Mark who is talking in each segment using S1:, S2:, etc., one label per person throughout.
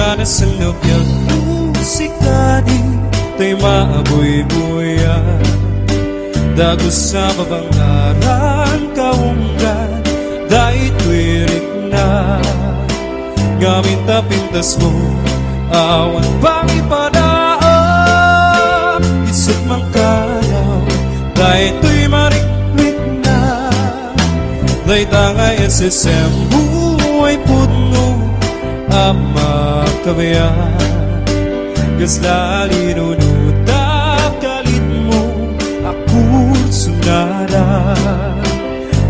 S1: Nagana sa lupyag musika di Tay maaboy-boya Dagos sa babangaran kaunggan Dahil tuwirik na Gamit na pintas mo Awan pang ipadaan Isip mang kalaw Dahil tuy mariklik na Dahil tangay SSM Buhay puno Ama kabayan Gaslali nunutap kalit mo Ako sunada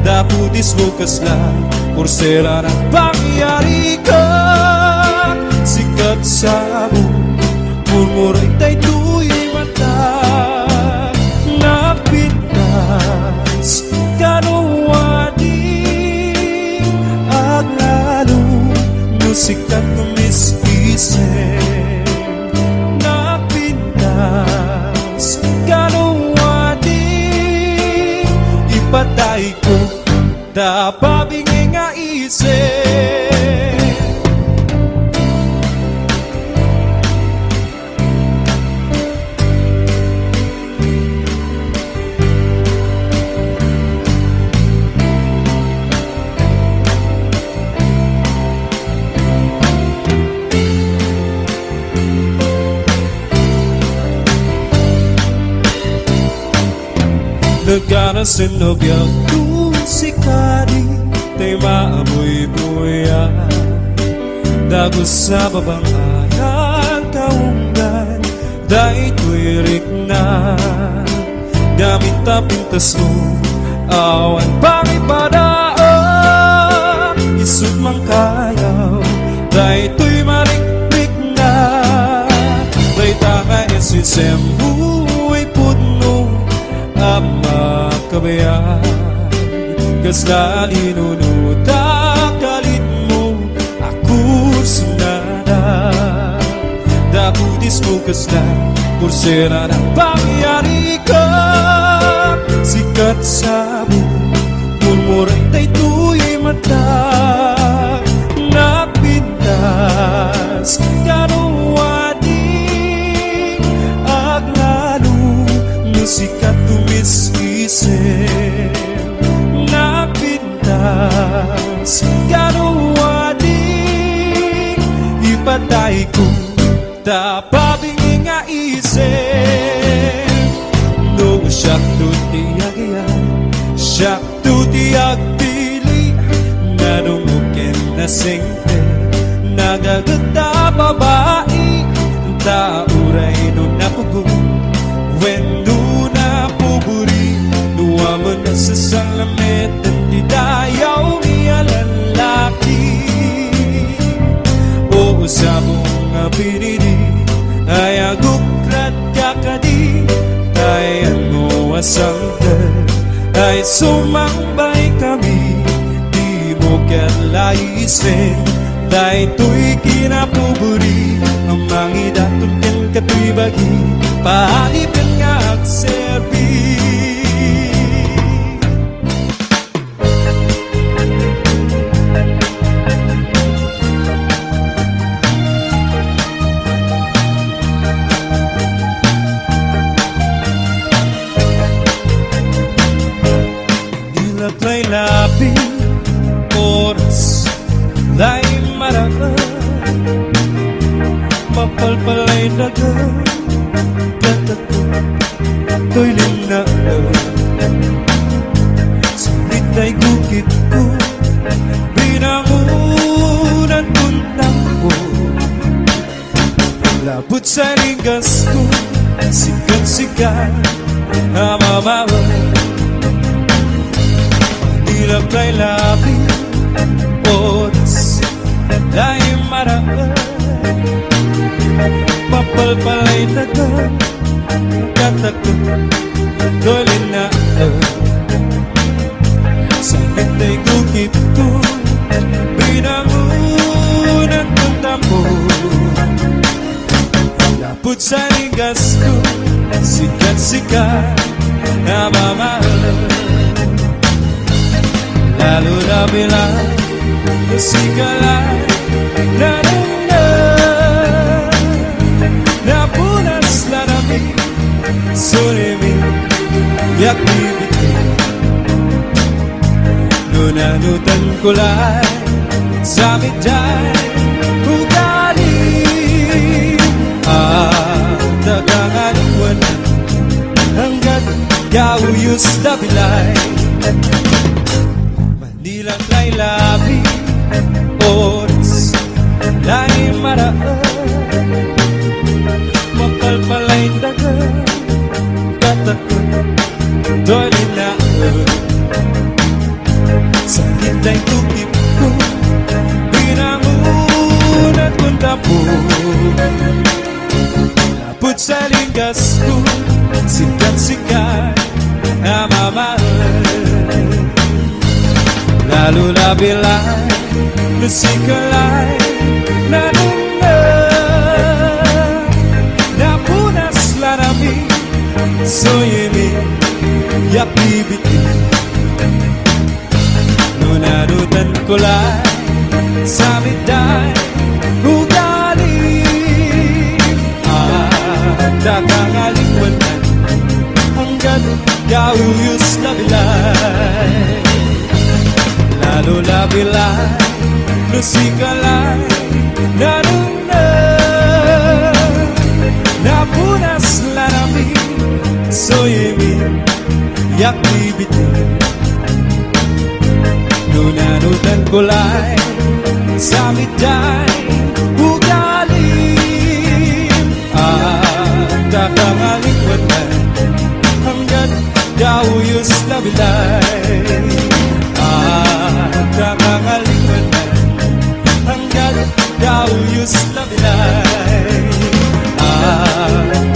S1: Daputis mo kaslan Porsela ng pangyari ka Sikat sa mo Murmuray tayo tuy mata Napintas Kanuwadi Aglalo Musikat kumiskisen Napintas Kanuwadi Ipatay ko Dapabingi nga isip Nagana sa nobyang musika di Tay maaboy-boya Dagos sa babangaran kaunggan Dahil tuwirik na Gamit na pintas mo Awan pang ipadaan Isut mang kayaw Dahil tuy mariklik na Dahil tanga SSM Buhay puno Ama kabayan Gaslali nunutap kalit mo Ako sinada Daputis mo kaslan Porsela ng pangyari ka Sikat sa mo Murmuray tayo tuy mata Napintas Kanuwadi Aglalo Musikat tumiskisen Napintas Kanuwadi Ipatay ko Tapabingi nga isip No siyak tutiyag-iyag Siyak tutiyag-pili Nadumukin na singte Nagaganda babae Tauray no napugo Wendo na puburi Nuwaman na sa salamet At didayaw niya lalaki O sabong nga pinili Ay agukrat kakadi Tayan mo asanggal Ay sumambay kami Di mo katlayisen Dahil tuy kinapuburi Ang mangidatod yan katu'y bagi Paalipan nga agserbi Dilatlay labi Oras Dahil maraan Mapalpalay dagan To'y linaan Sulit ay gukit ko Binangunan tuntang ko Labot sa ligas ko Sikat-sikat na mamawa Dilaplay labi Oras Dahil maraan Mapalpalay dagan Katakot To'y linaan Sakit ay gukit ko Binangunan tuntang ko Labot sa ligas ko Sikat-sikat na mamahal Lalo na bilang Musikalay na Sunimi Yakibiti Nunanutan kulay Sa midday Ugali Daganganiwanan Hanggat Yauyos na bilay Manilang laylabi Oras Lain maraan Mapalpalay dagan Katakot Do'y linaan Sa hinday tukip ko Pinangunat kong tapo Lapot sa linggas ko Sikat-sikat Na mamahal Lalo na bilay Lusikalay Nanuna Napunas larami Soyemi Yakibiti Nunanutan kulay Sa midday Ugali Dagangalikwanan Hanggat Yauyos na bilay Lalo na bilay Lusikalay Nanuna Napunas larami Soyemi Yakibiti Nunanutan kulay Sa midday Ugali Dagangalikwanan Hanggat Yauyos na bilay Dagangalikwanan Hanggat Yauyos na bilay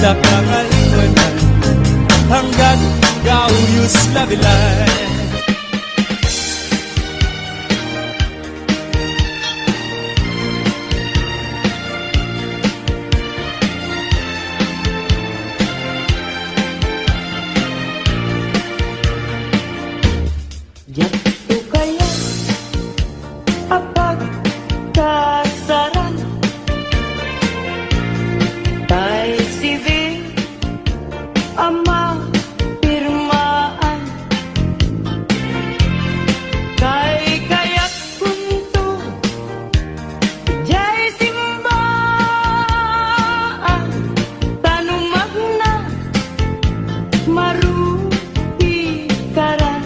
S1: Dagangalikwanan Hanggat Yauyos na bilay
S2: Yato kaya apag kasaran Tay sivil ama pirmaan Kay kayak kunto jay simbaan Tanumag na marupi karan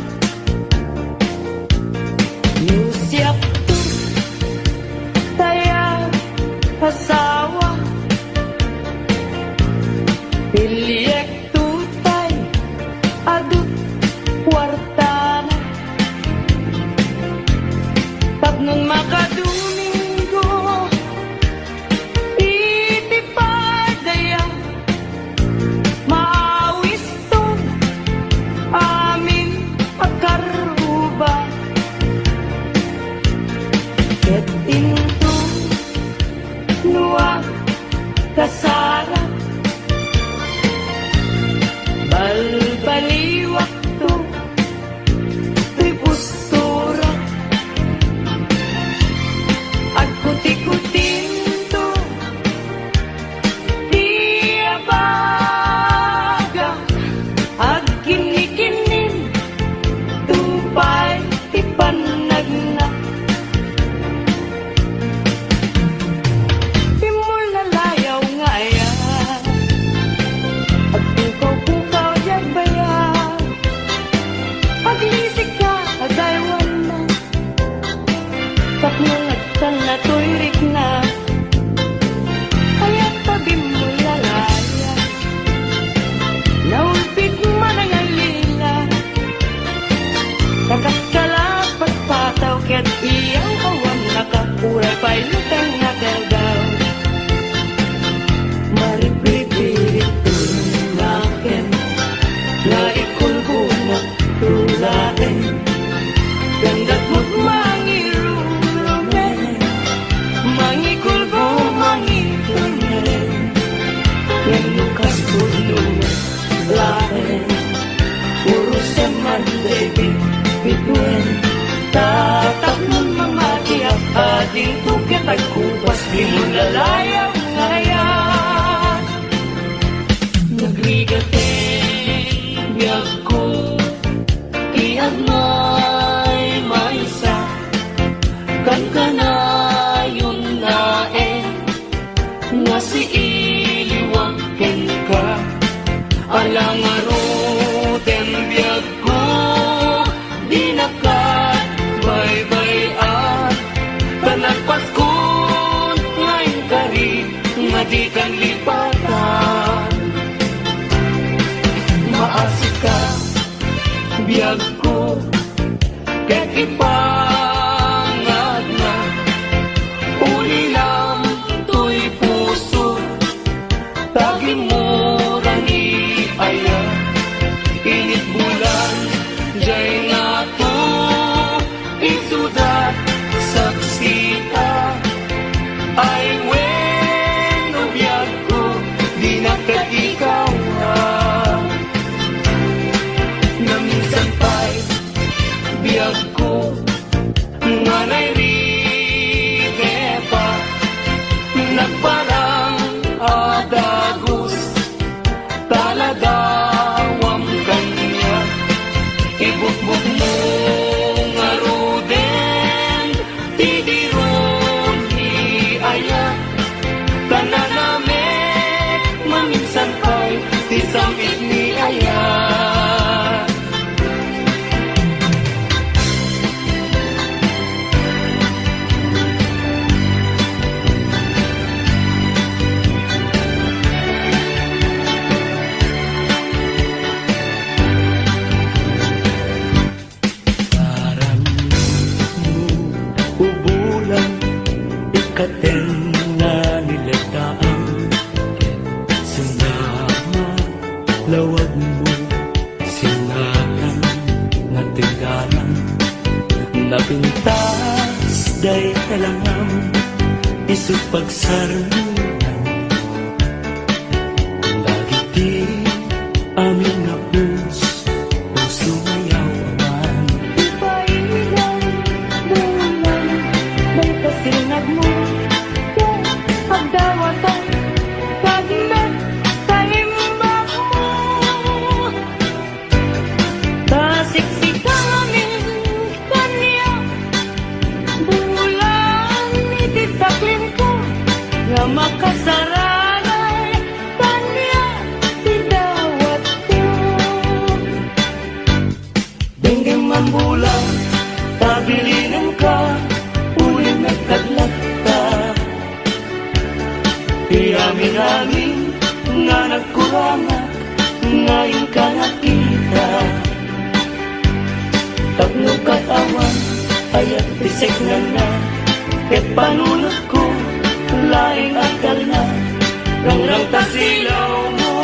S2: Siap tu Taya Hasawa Piliek tutay Adut Wartana Tapnon makadumingo Itipadaya Maawis to Amin Pagkaruba Ket into nuwa kasara Balbaliwak to Tripustura At kuti-kutin to Diabaga At kinikinin Tupay ipanagna Tapnungatan na tuirik na Kaya't tabi mo lalaya Naulpit man ang alila Kakakalapat pataw Kaya't iyang awam Nakapuray pa'y lutang nagagaw Maripripirit tunakin Na ikulbunot tulain Gandang magmangiru Mangikulbo, mangikunin Yang lukas puno lain Puro seman David bituin Tatak nun mamati at ading Tukit ay kupas Di mo lalayang ngayon Nagrigatin may maysa kan kanayon nae nga si iliwag ken ka alang arutem biyag ko di nakat bye-bye at tanagpas ko ngayon kari nga di kan lipatan maasik ka biyag ko ket ipangad na uli lang to'y puso tagin mo rani aya init bulan jay nga to isudat saksita ay bueno biyag ko di na ket ikaw na minsan pa'y biyag ko nga nairite pa nagparang adagos taladawam kanya ibukbuk mo nga ruden tidiron iaya tananamek maminsan pa'y tisamit ni aya. Ubulan, ikaten na nilataan Sinama, lawag mo Sinatan, natigalan Napintas, day talangam Isut pagsarunan Lagi di amin na puso mayawan
S3: Sinag mo, kung pagdawatan, pagmet, taimbak mo. Tasiksikan amin kanya, bulan ititaklin ko, nga makasaranay kanya, tidawat ko.
S2: Denggem mambulang, tabilinan ka, uling nagkadlat ka. Iamin-amin nga nagkurangan, ngayon ka nakita. Tapno katawan, ayat pisik na na, ket panunod ko, laing akal na, rang tasilaw mo.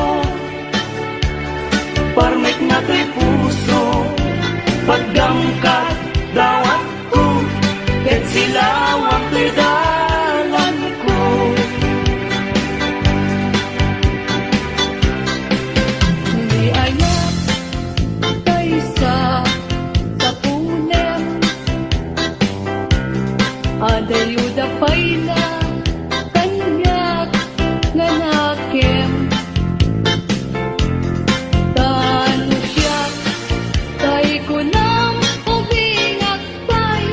S2: Parmek na to'y puso, pagdangkat, dawat ko, ket silawang pedalan ko.
S3: Di ayak tayo sa tapunem, adayuda pa'y na kanyak nga nakem. Tano siya, tayo ko nang ubingak pa'y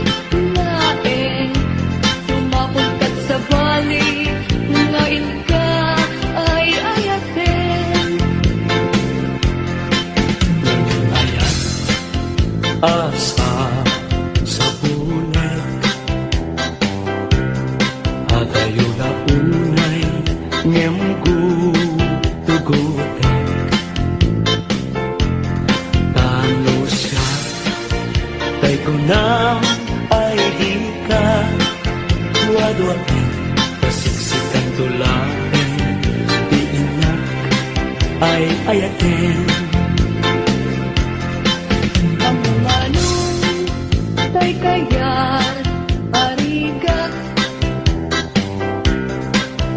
S3: naeng. Sumapagkat sa bali, ngayon ka ay ayaten.
S2: Ayat, asa sa bulan, agayo na unay, ngem tugutek. Tano siya, tay ko nang ay di ka, duwa-duwain, pasiksikan tulain, di inak ay ayaten.
S3: Kamunganong tay kayat arigat,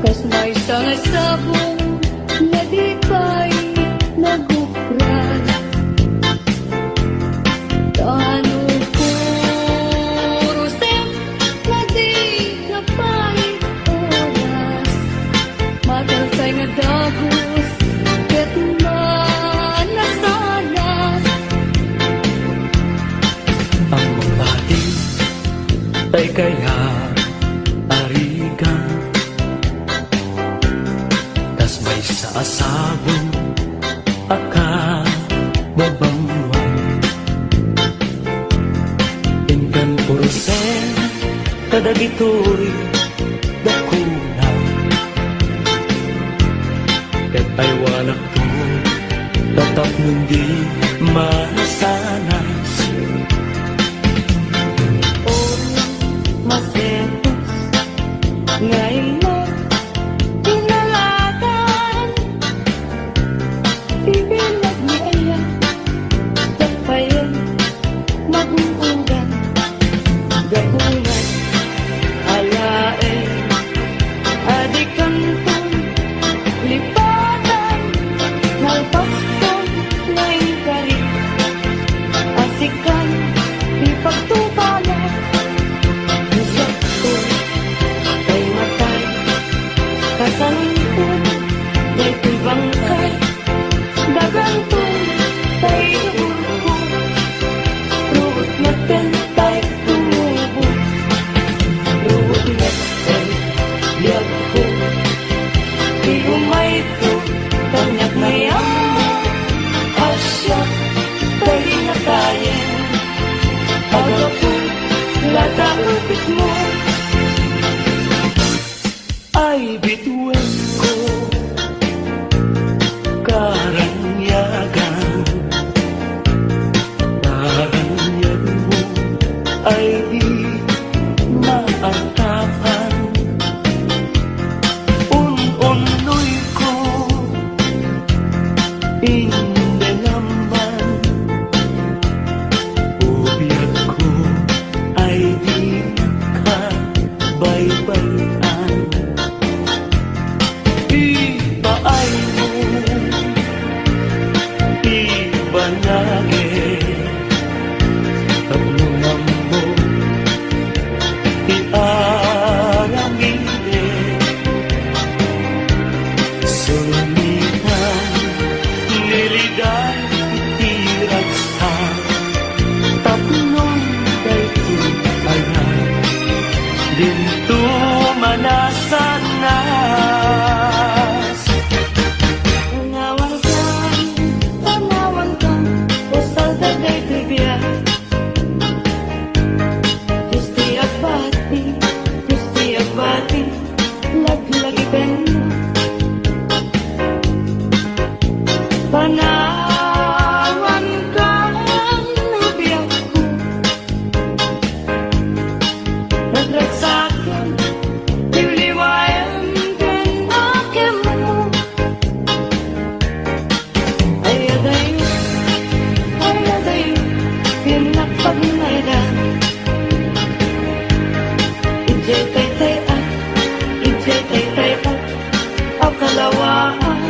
S3: kas may sangasabong na di pa'y nagukran. Tano puro sem na di na pa'y oras, matalsay nga dagos, ket manasanas.
S2: tay kaya arigan, tas may sa asabong aka babangwan. Ingkan purusen kadagitoy dakulang, ket ay walak to tatap nundi masanas.
S3: Masetos ngayon mo tinalagan, ibilag ni Aya tapayan maguugan, gabunan alae adikantong lipatan nalpaston ngayon kari asikan ipagtubala. Sakto kay matay kasalungkot may bangkay dagantong kay dugo ruot na tentay tumubo ruot na tentay ko di umay to kanyak mayang asya kay natayin agapo lata upit mo
S2: Ay bituin ko karanyagan, karanyagan mo ay di maatapan. Un-unoy ko hindi naman, ubiyag ko ay di ka baybayan. Iba ay mo, iba lagi, tatlungan mo, iarangin, sumitan, nilidan, itiragsan, tatlong daytumayan, dinto manasanas.
S3: Tanawan kang postal dagay bibya, Justi agbati, laglagi kanya. Panawan kang nabiyag ko, nagragsakan, liwliwayan kan akem mo. Ayadayo, pinapagmayran. Ijay tay at, ang kalawaan.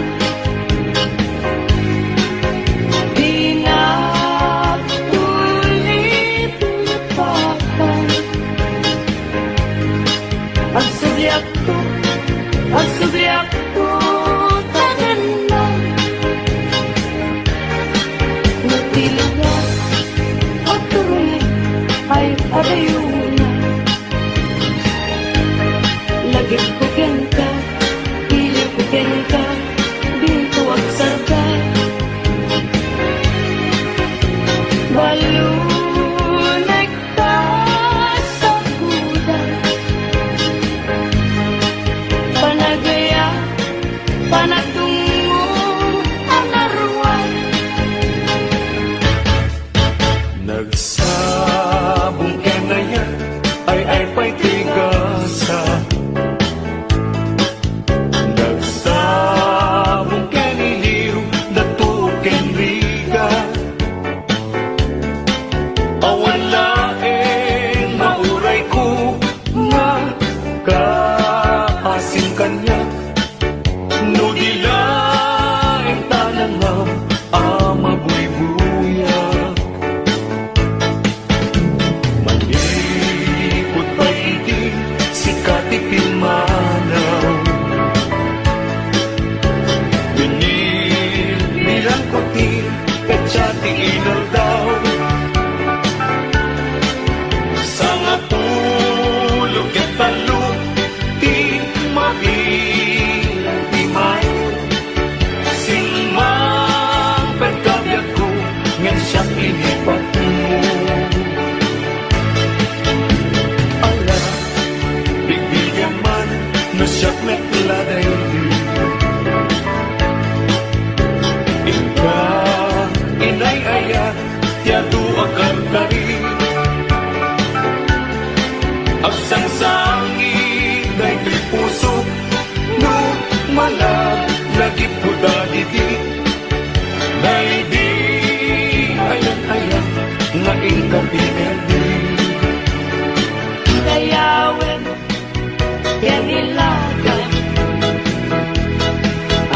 S3: Pinatulit-lipatan. Ang subyak ko, tanan na. Nagtilugan at tuloy ay
S2: Agsang sangi daytoy puso no malagip ko dadidi daydi ayan nga ingkabineldi
S3: Dayawin, yan ilagan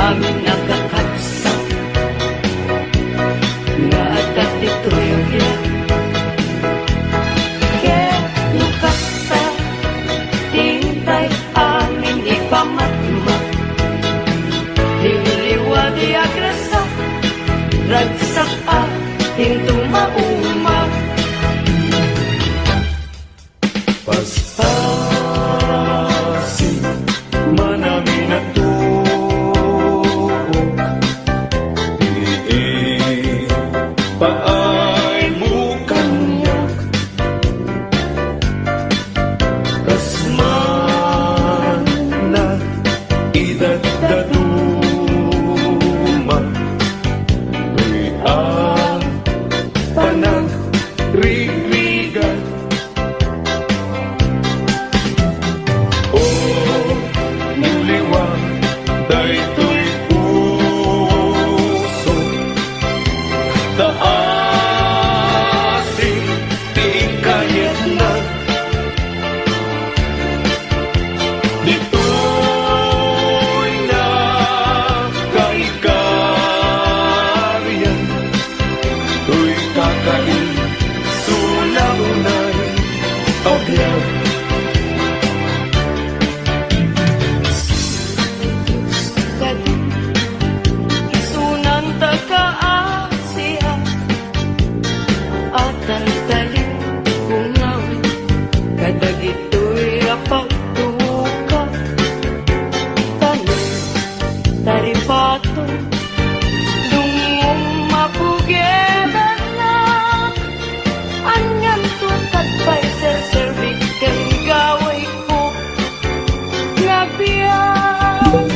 S3: Amin nakakapsa Nga atat ito'y agyan Kaya lukas pa Tintay amin ipamatma Liwliwa di agresa Ragsak atin tumauma
S2: Paspasin manami na tuok paay bukanyak kasman na idadaduma ang panagrigan daytoy puso taasing tingkayat na dito'y nakaikaryan to'y kakain sulangunay agyaw
S3: Isunan taga-Asia At ang talim kungaw Kadag ito'y rapagtuka Tanong taripato Dungong mapugedan na Anyan tutad pa'y serservik Kang gaway ko Nagbiyan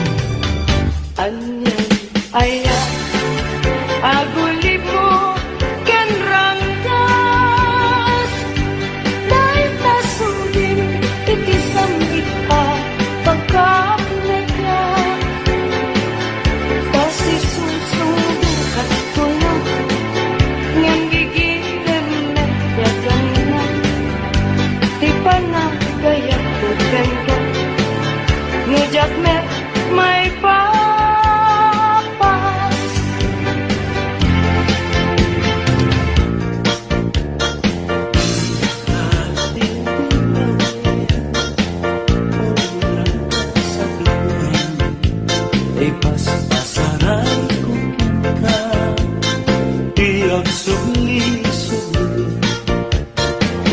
S3: Anyan ayan aguli mo ken ranggas dahil tasudin ikisambit pa pagkapnagla kasi susundo at tulog ngang gigilan na dagang na di pa na gaya ko ganda ngujak met may papas
S2: pasaray ko ka tiyag sugli-sugli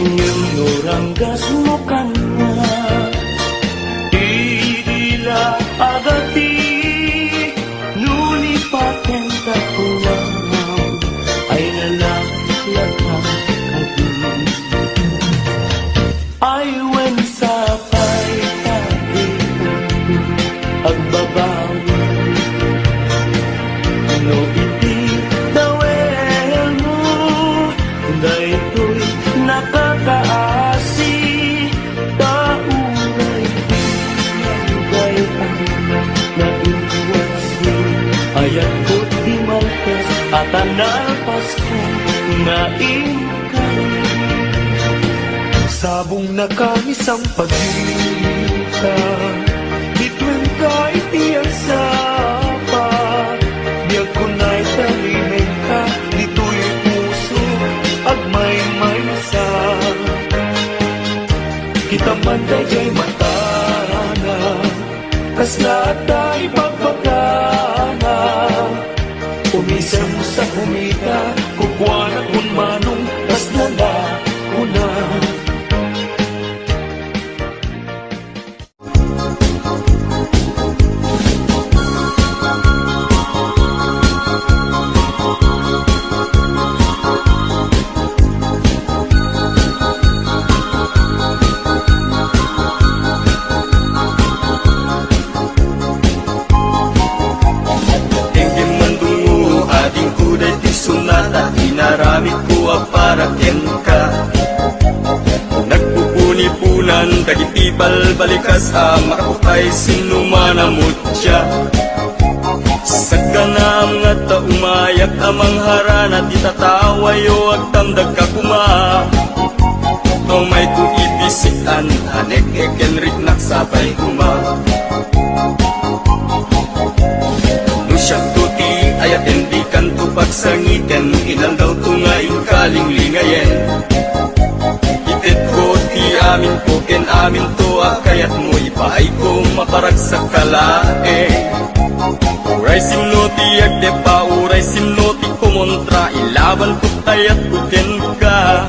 S2: ngem noranggas mo ka na idila agati nulipaten ka pulang ay nalaklatang kadi ay wen sa pay tadi agbabawi no iti dawel mo daytoy nakakaasi tauray nagay ang naiwasi ayat ko di malkas at analpas ko na ingkay sabong nakamisang pagkita bitwen ka itiyang sapa biyag ko na'y talimay ka dito'y puso agmay-may sa kita man dayay matana kas lahat ay pagpagana umisam mo sa kumita kukwana kung manong kas nala kuna
S1: punan dagiti balbalikas makaputay sinumanamot siya. Sagana nga ta umayak amang harana ti tatawayo agtamdag ka kuma. May ku ibisitan anek ekenrik naksabay kuma. Nusyak tuti ayat hindi kanto pagsangiten ilan daw tungain kalinglingayen. Itit ko ti amin ko ken amin to kayat mo ipaay ko maparag sa kalae. Uray simnoti agde pa uray simnoti kumontra ilaban ko tayat kuken ka.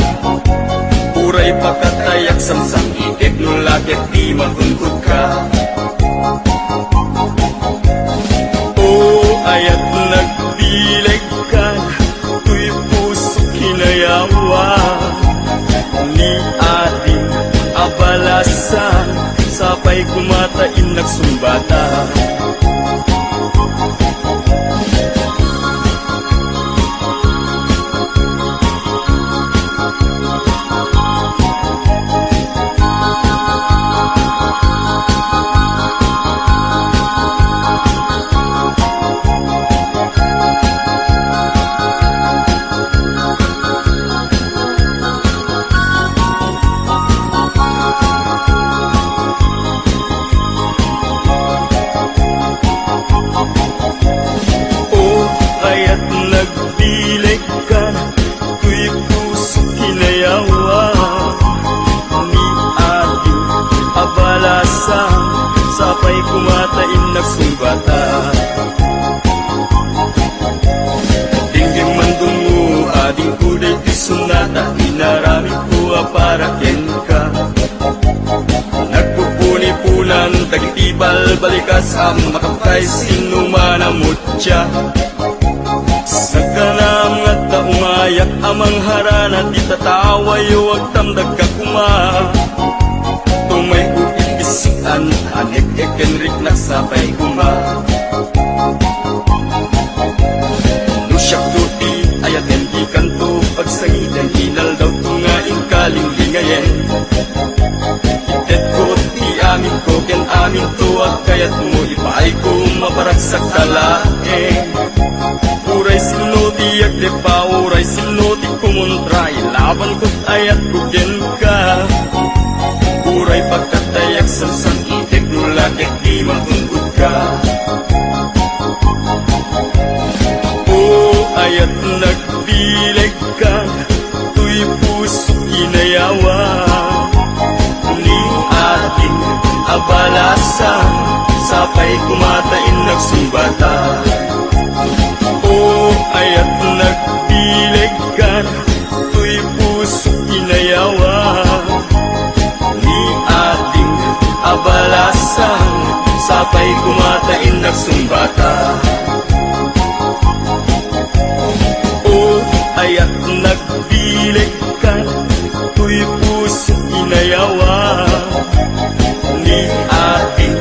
S1: Uray pakatayak samsang itik nulagit di matungkod ka. O ayat nagdileg ka tuy puso kinayawa ni ating abalasan sapay kumatain nagsumbata. Sapay kumatain nagsumbata. Dingging mandong mo ading kuday ti sunata inarami ko para ken ka. Nagpupuni-punan dagiti balbalikas makapkay sinumanamot siya. Sagana nga ta umayak amang harana ti tatawayo agtamdag ka kuma. Tumay ku ibisikan anek ekenrik naksabay kuma. Nusyak tuti ayat hindi kanto pagsangitan inal daw tungain kalinglingayen. Itet ko ti amin ko ken amin to kayat mo ipaay ko maparag sa kalae. Uray sinoti agde pa uray sinoti kumontra ilaban ko't ayat kuken ka. Uray pagkatayak samsang itik nulagit di matungkod ka. O ayat nagdileg ka tuy puso kinayawa ni ating abalasan sapay kumatain nagsumbata. O ayat nagdileg ka tuy puso kinayawa ni ating abalasan sapay kumatain nagsumbata. O ayat nagdileg ka tuy puso kinayawa ni ating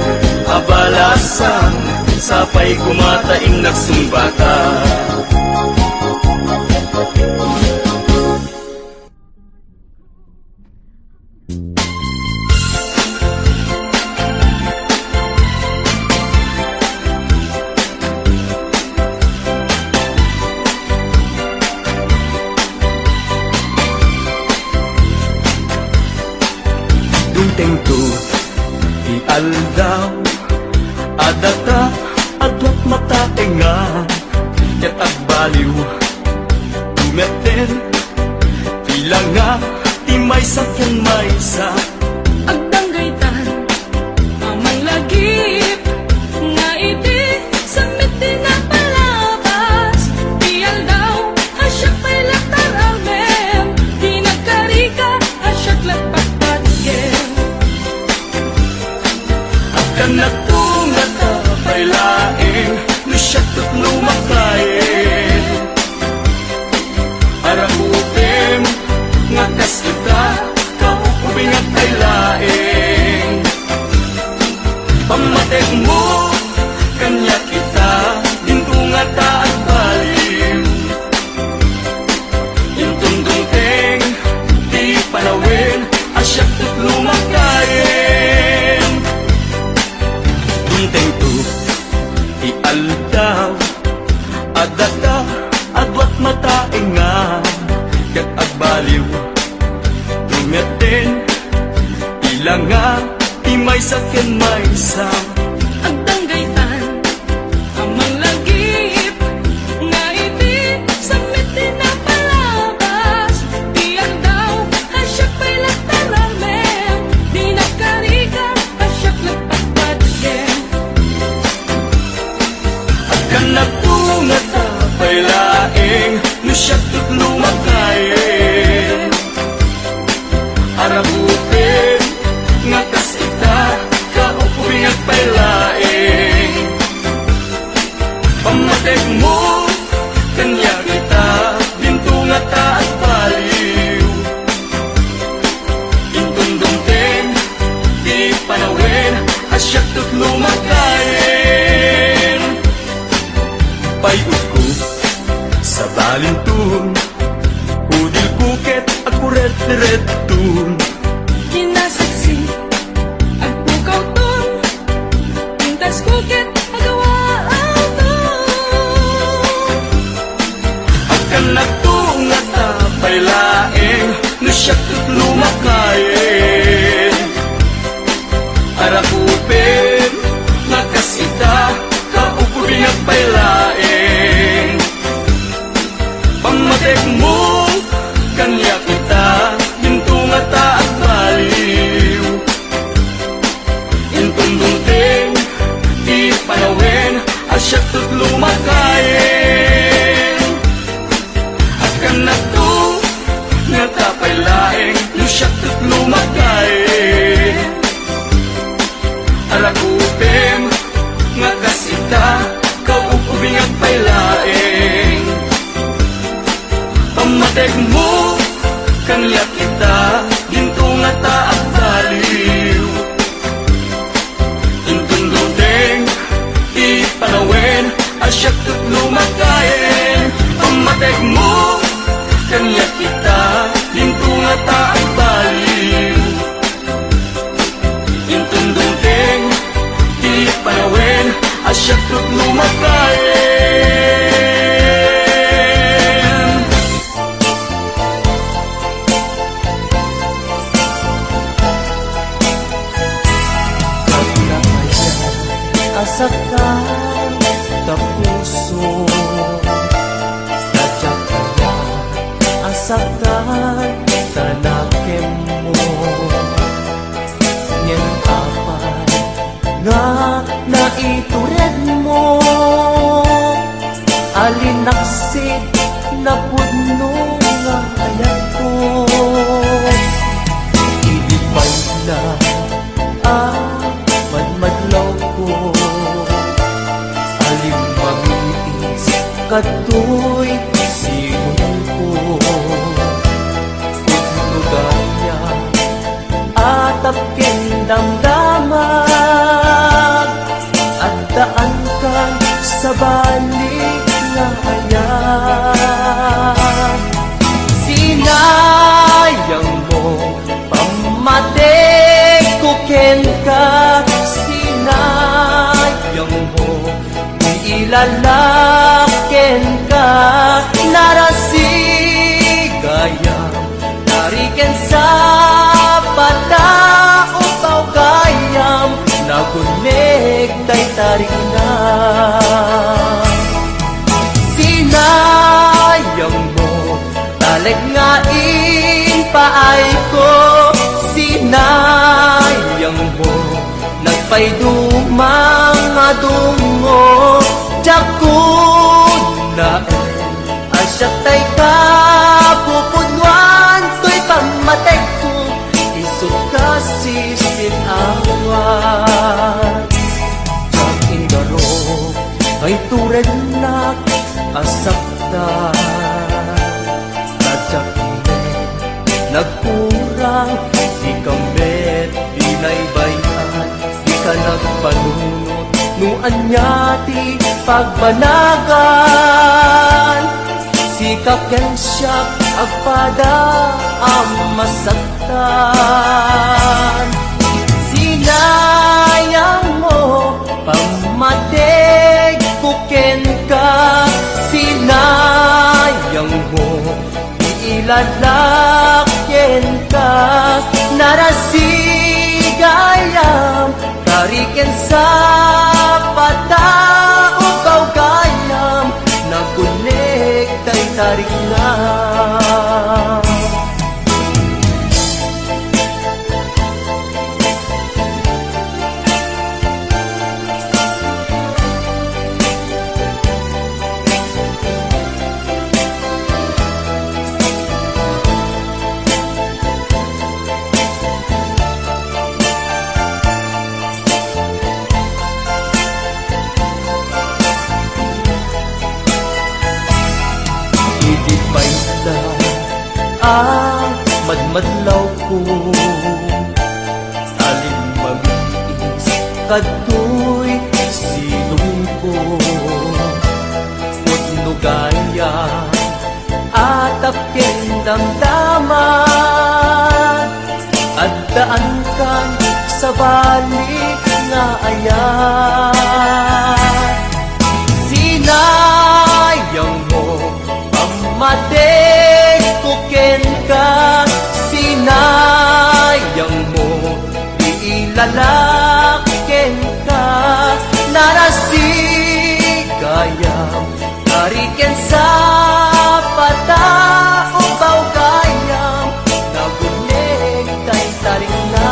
S1: abalasan sapay kumatain nagsumbata. Tengto ti aldaw adata adwat matatenga ket agbaliw tumeten tilanga ti maysa ken maysa
S3: Agdanggaytan, amang lagip, nga iti samit din na palabas. Tiyal daw, asyak pa'y latar almem, di nagkarika, asyak lagpagpatgen.
S1: kanak tunga tapay laing lusyak tut lumakain aramutem ngakas kita kaupubing at ay laing pamatek mo kanya kita dintunga taat balim intundong teng di panawin asyak tut lumakain Sila nga di may sakyan may sam.
S3: Ang tanggaytan, amang lagip, nga iti samit din na palabas. Diyan daw, asyak pa'y lagtaramem, di nakarika, asyak nagpagpadagem.
S1: At kanak nga tapay laeng, no siyak tut lumakayen. Arabutin, nga kasita, kaupuring at pailaeng. Pamatek mo, kanya kita, dinto nga taat baliw. Intundungteng, di panawin, asyak tut lumakayen. Payot ko, sa balintun, udil kuket, ako red-red-tun.
S3: Kinasaksi, ang pukaw ton, pintas kuket, agawa ang ton.
S1: Kanak to nga tapay laeng, no siyak tut lumakayen. Arakupin, nga kasita, kaupuring at pailaeng. Pamatek mo, kanya kita, dinto nga taat baliw. Intundungteng, di panawin, asyak tut lumakayen. At kanak to, nga tapay laeng, no siyak tut lumakayen. Arakupem, nga kasita, kaupuring at pailaeng. Pamatek mo, kanya kita, dinto nga taat baliw. Intundundeng, di panawin, asyak tut lumakayen. Pamatek mo, kanya kita, dinto nga taat baliw. Intundundeng, di panawin, asyak tut lumakayen.
S2: Asaktan ka puso, sadya kaya asaktan tanakem mo. Nyen apay nga naitured mo, alinaksid na pudno nga ayat ko. Ilipay na madmadlaw ko, alimamitis katoy sigon ko. Pagnugaya atap ken damdamag, at daan ka sa balik nga hayag. Sinayang mo pamatek ko ken ka, sinayang mo ilalaken ka. Narasigayam nariken sa patao gayam, nagunig tay tarik na. Sinayang mo talag nga paay ko, sinayang mo nagpaydumang adungo. Jakun na asyak tay ka pupudwan, to'y pamatek ko isot kasi sinawan. Jaking darog ay tured na asaktan, tadyak nagkurang, di kambet, di naibayan, di ka nagpanunot, nuan ti pagbanagan. Sikap yan siya, agpada ang masaktan. Sinayang mo, pamatig kuken ka. Sinayang mo, iilalakyen ka. Narasi
S4: tariken sa patao kaw kayam nagunek tay tarik na.
S2: Madmadlaw ko alin mag-iis kadtoy silong ko putno gaya atap ken damdaman at daan kan sa balik nga ayan sinayang mo pamatek ko ken ka sinayang mo iilalaken ka narasigayam tariken sa patao baw kayam nagunek tay tarik na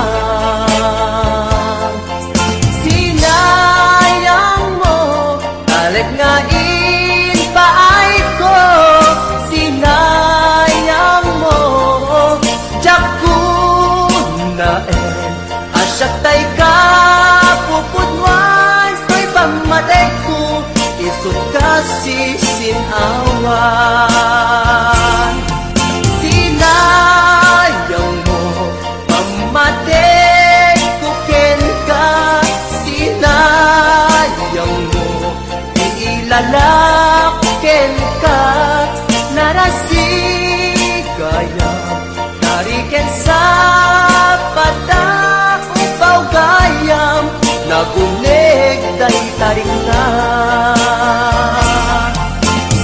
S2: sinayang mo talag nga paay ko sinayang mo asyak tay ka pupudwan ko'y pamatay ko isot kasi sinawan sinayang mo pamatay ko ken ka sinayang mo iilalaken ka narasigaya tariken sa patao baw gayam nagunek tay tarik na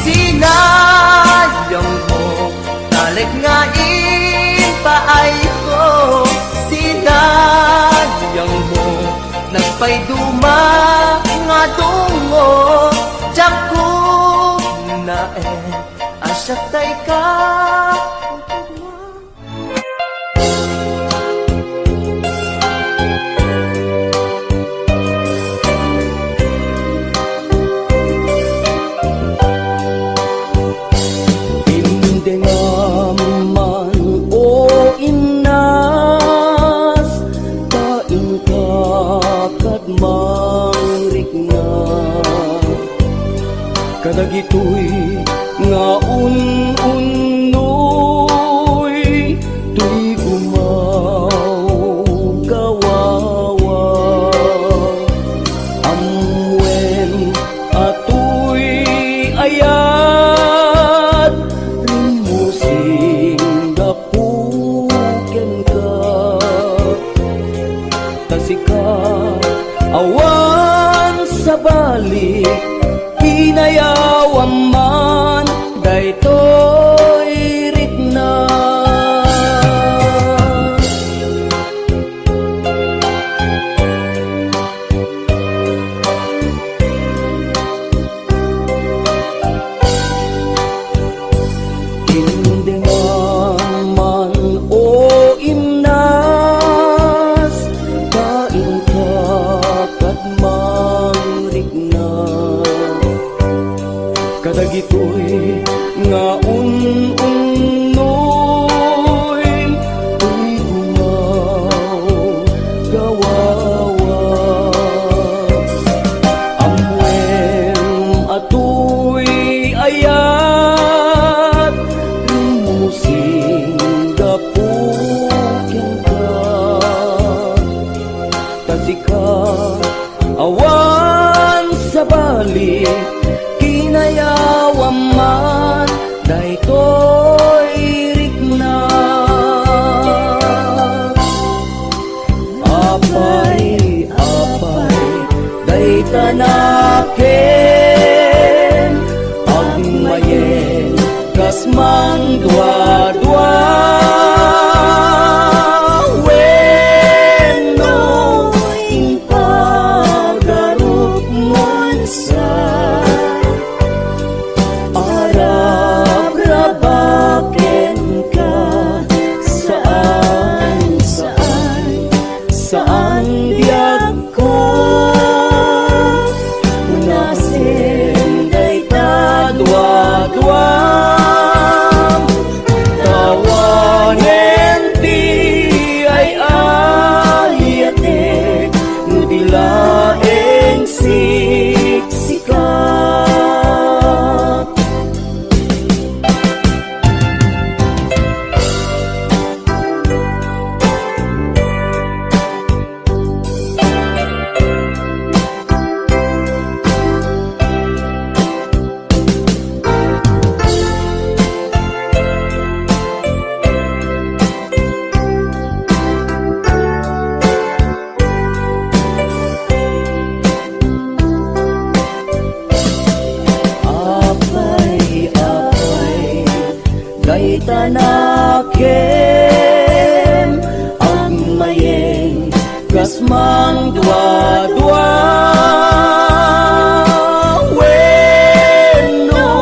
S2: sinayang mo talag nga paay ko sinayang mo nagpayduma nga dungo tiyak ko na asyak tay ka kadagitoy nga un-unoy tuy gumaw kawawa amwen atoy ayat rimusing dapuken ka tasika awan sa balik hinayawan man daytoy ritna tindengan man o imnas kain ka kat mangrikna kadagitoy nga un-unoy tuy gumaw kawawa amwen atoy ayat rimusing dapuken ka tasika awan sa balik hinayawan man daytoy rikna apay daytanaken agmayen kasman dua-dua wenno ingka Kas mang dua-dua Weno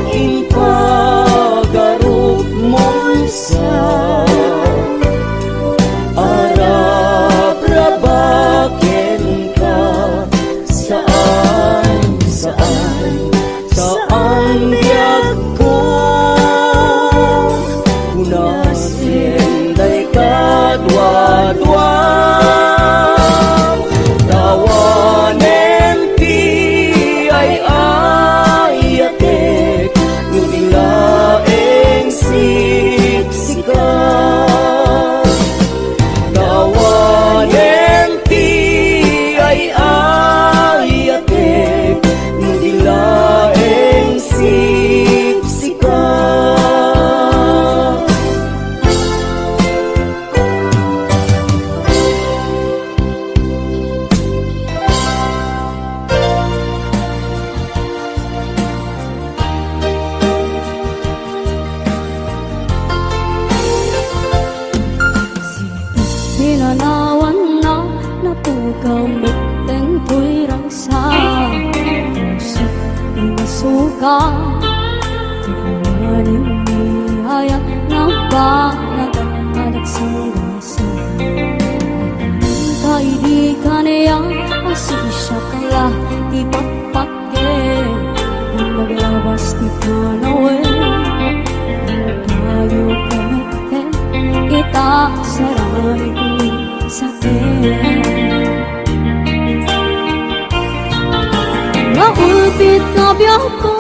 S2: in pagarup mong sa Arab-rabaken ka Saan biyag ko Kunasinday ka dua-dua Tawanen ti ay ayatek Nubilaeng siksika Tawanen ti ay ayatek Nubilaeng siksika
S3: Pinanawan na natugaw Miteng ko'y rangsa Puso inasuka Tumanin niyaya na ba Nagsanggasa Kaidi ka niya Asisya ka la Di pakpake Ang maglabas di panawe Tayo kamete Kita sarang sakit Naulpit na biyak ko